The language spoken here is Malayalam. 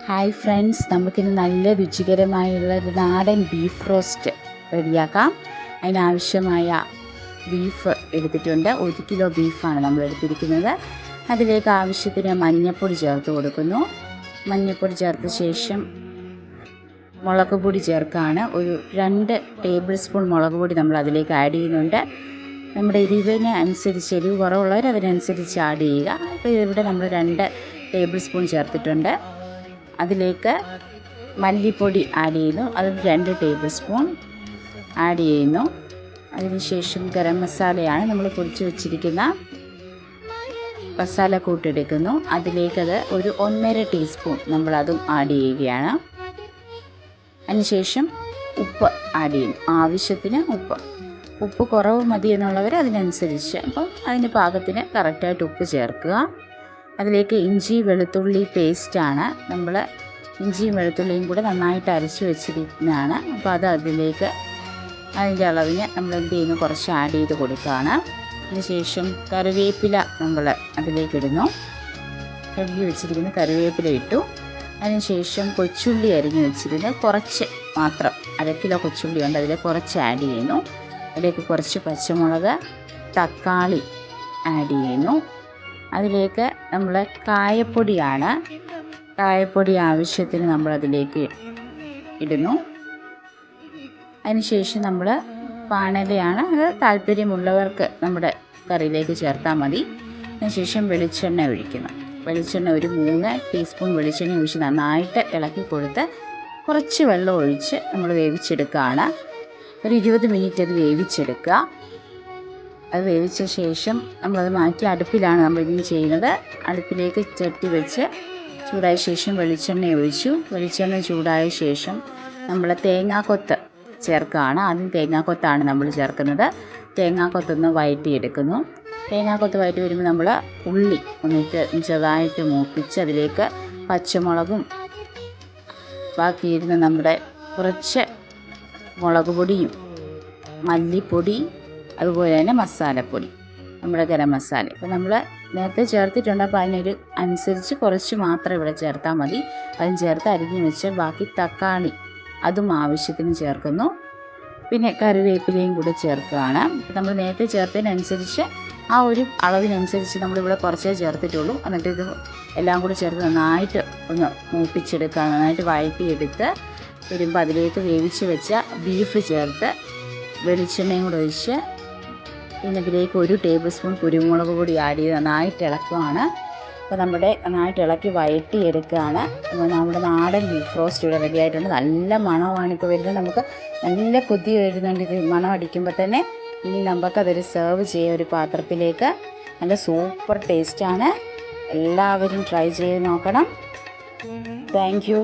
ഹായ് ഫ്രണ്ട്സ്, നമുക്കിന്ന് നല്ല രുചികരമായുള്ള ഒരു നാടൻ ബീഫ് റോസ്റ്റ് റെഡിയാക്കാം. അതിനാവശ്യമായ ബീഫ് എടുത്തിട്ടുണ്ട്. 1 കിലോ ബീഫാണ് നമ്മൾ എടുത്തിരിക്കുന്നത്. അതിലേക്ക് ആവശ്യത്തിന് മഞ്ഞൾപ്പൊടി ചേർത്ത് കൊടുക്കുന്നു. മഞ്ഞൾപ്പൊടി ചേർത്ത ശേഷം മുളക് പൊടി ചേർക്കാണ്. ഒരു 2 ടേബിൾ സ്പൂൺ മുളക് പൊടി നമ്മൾ അതിലേക്ക് ആഡ് ചെയ്യുന്നുണ്ട്. നമ്മുടെ എരിവിന് അനുസരിച്ച്, എരിവ് കുറവുള്ളവർ അതിനനുസരിച്ച് ആഡ് ചെയ്യുക. അപ്പോൾ ഇവിടെ നമ്മൾ 2 ടേബിൾ സ്പൂൺ ചേർത്തിട്ടുണ്ട്. അതിലേക്ക് മല്ലിപ്പൊടി ആഡ് ചെയ്യുന്നു. അത് 2 ടേബിൾ സ്പൂൺ ആഡ് ചെയ്യുന്നു. അതിനുശേഷം ഗരം മസാലയാണ് നമ്മൾ പൊടിച്ച് വെച്ചിരിക്കുന്ന മസാല കൂട്ടെടുക്കുന്നു. അതിലേക്കത് ഒരു 1.5 ടീസ്പൂൺ നമ്മളതും ആഡ് ചെയ്യുകയാണ്. അതിനുശേഷം ഉപ്പ് ആഡ് ചെയ്യും. ആവശ്യത്തിന് ഉപ്പ് കുറവ് മതി എന്നുള്ളവർ അതിനനുസരിച്ച്, അപ്പം അതിന് പാകത്തിന് കറക്റ്റായിട്ട് ഉപ്പ് ചേർക്കുക. അതിലേക്ക് ഇഞ്ചി വെളുത്തുള്ളി പേസ്റ്റാണ്. നമ്മൾ ഇഞ്ചിയും വെളുത്തുള്ളിയും കൂടെ നന്നായിട്ട് അരച്ച് വെച്ചിരിക്കുന്നതാണ്. അപ്പോൾ അതിലേക്ക് അതിൻ്റെ അളവിന് നമ്മൾ എന്ത് ചെയ്യുന്നു, കുറച്ച് ആഡ് ചെയ്ത് കൊടുക്കുകയാണ്. അതിനുശേഷം കറിവേപ്പില നമ്മൾ അതിലേക്ക് ഇടുന്നു. കഴുകി വെച്ചിരിക്കുന്ന കറിവേപ്പില ഇട്ടു. അതിനുശേഷം കൊച്ചുള്ളി അരിഞ്ഞ് വെച്ചിരുന്ന് കുറച്ച് മാത്രം, 1/2 കിലോ കൊച്ചുള്ളി ഉണ്ട്, അതിൽ കുറച്ച് ആഡ് ചെയ്യുന്നു. അതിലേക്ക് കുറച്ച് പച്ചമുളക്, തക്കാളി ആഡ് ചെയ്യുന്നു. അതിലേക്ക് നമ്മൾ കായപ്പൊടി ആവശ്യത്തിന് നമ്മളതിലേക്ക് ഇടുന്നു. അതിനുശേഷം നമ്മൾ പാനലയാണ്, അത് താല്പര്യമുള്ളവർക്ക് നമ്മുടെ കറിയിലേക്ക് ചേർത്താൽ മതി. അതിനുശേഷം വെളിച്ചെണ്ണ ഒഴിക്കുന്നു. വെളിച്ചെണ്ണ ഒരു 3 ടീസ്പൂൺ വെളിച്ചെണ്ണ ഒഴിച്ച് നന്നായിട്ട് ഇളക്കി കൊടുത്ത് കുറച്ച് വെള്ളം ഒഴിച്ച് നമ്മൾ വേവിച്ചെടുക്കുകയാണ്. ഒരു 20 മിനിറ്റ് അത് വേവിച്ചെടുക്കുക. അത് വേവിച്ച ശേഷം നമ്മളത് മാറ്റി അടുപ്പിലാണ് നമ്മളിത് ചെയ്യുന്നത്. അടുപ്പിലേക്ക് ചട്ടി വെച്ച് ചൂടായ ശേഷം വെളിച്ചെണ്ണ ഒഴിച്ചു. വെളിച്ചെണ്ണ ചൂടായ ശേഷം നമ്മൾ തേങ്ങാക്കൊത്ത് ചേർക്കുകയാണ്. ആദ്യം തേങ്ങാക്കൊത്താണ് നമ്മൾ ചേർക്കുന്നത്. തേങ്ങാക്കൊത്തൊന്ന് വഴറ്റിയെടുക്കുന്നു. തേങ്ങാക്കൊത്ത് വഴറ്റി വരുമ്പോൾ നമ്മൾ ഉള്ളി ഒന്നിട്ട് ചെറുതായിട്ട് മൂപ്പിച്ച് അതിലേക്ക് പച്ചമുളകും ബാക്കിയിരുന്ന നമ്മുടെ കുറച്ച് മുളക് പൊടിയും മല്ലിപ്പൊടി, അതുപോലെ തന്നെ മസാലപ്പൊടി, നമ്മുടെ ഗരം മസാല ഇപ്പോൾ നമ്മൾ നേരത്തെ ചേർത്തിട്ടുണ്ട്. അപ്പോൾ അതിനൊരു അനുസരിച്ച് കുറച്ച് മാത്രം ഇവിടെ ചേർത്താൽ മതി. അതും ചേർത്ത് അരിഞ്ഞ് വെച്ച് ബാക്കി തക്കാളി അതും ആവശ്യത്തിന് ചേർക്കുന്നു. പിന്നെ കറിവേപ്പിലയും കൂടെ ചേർക്കുകയാണ്. നമ്മൾ നേരത്തെ ചേർത്തതിനനുസരിച്ച് ആ ഒരു അളവിനനുസരിച്ച് നമ്മളിവിടെ കുറച്ചേ ചേർത്തിട്ടുള്ളൂ. എന്നിട്ട് ഇത് എല്ലാം കൂടി ചേർത്ത് നന്നായിട്ട് ഒന്ന് മൂപ്പിച്ചെടുക്കുക. നന്നായിട്ട് വഴറ്റിയെടുത്ത് വരുമ്പോൾ അതിലേക്ക് വേവിച്ച് വെച്ച ബീഫ് ചേർത്ത് വെളിച്ചെണ്ണയും കൂടെ ഒഴിച്ച് പിന്നെ ഇതിലേക്ക് 1 ടേബിൾ സ്പൂൺ കുരുമുളക് പൊടി ആഡ് ചെയ്ത് നന്നായിട്ട് ഇളക്കുകയാണ്. അപ്പോൾ നമ്മുടെ നന്നായിട്ട് ഇളക്കി വഴറ്റിയെടുക്കുകയാണ്. അപ്പോൾ നമ്മുടെ നാടൻ ബീഫ് റോസ്റ്റ് ഇവിടെ റെഡി ആയിട്ടുണ്ട്. നല്ല മണമാണ് ഇപ്പോൾ വരുന്നത്. നമുക്ക് നല്ല കൊതി വരുന്നുണ്ട് ഇത് മണം അടിക്കുമ്പോൾ തന്നെ. ഇനി നമുക്കതൊരു സെർവ് ചെയ്യാം ഒരു പാത്രത്തിലേക്ക്. നല്ല സൂപ്പർ ടേസ്റ്റാണ്. എല്ലാവരും ട്രൈ ചെയ്ത് നോക്കണം. Thank you.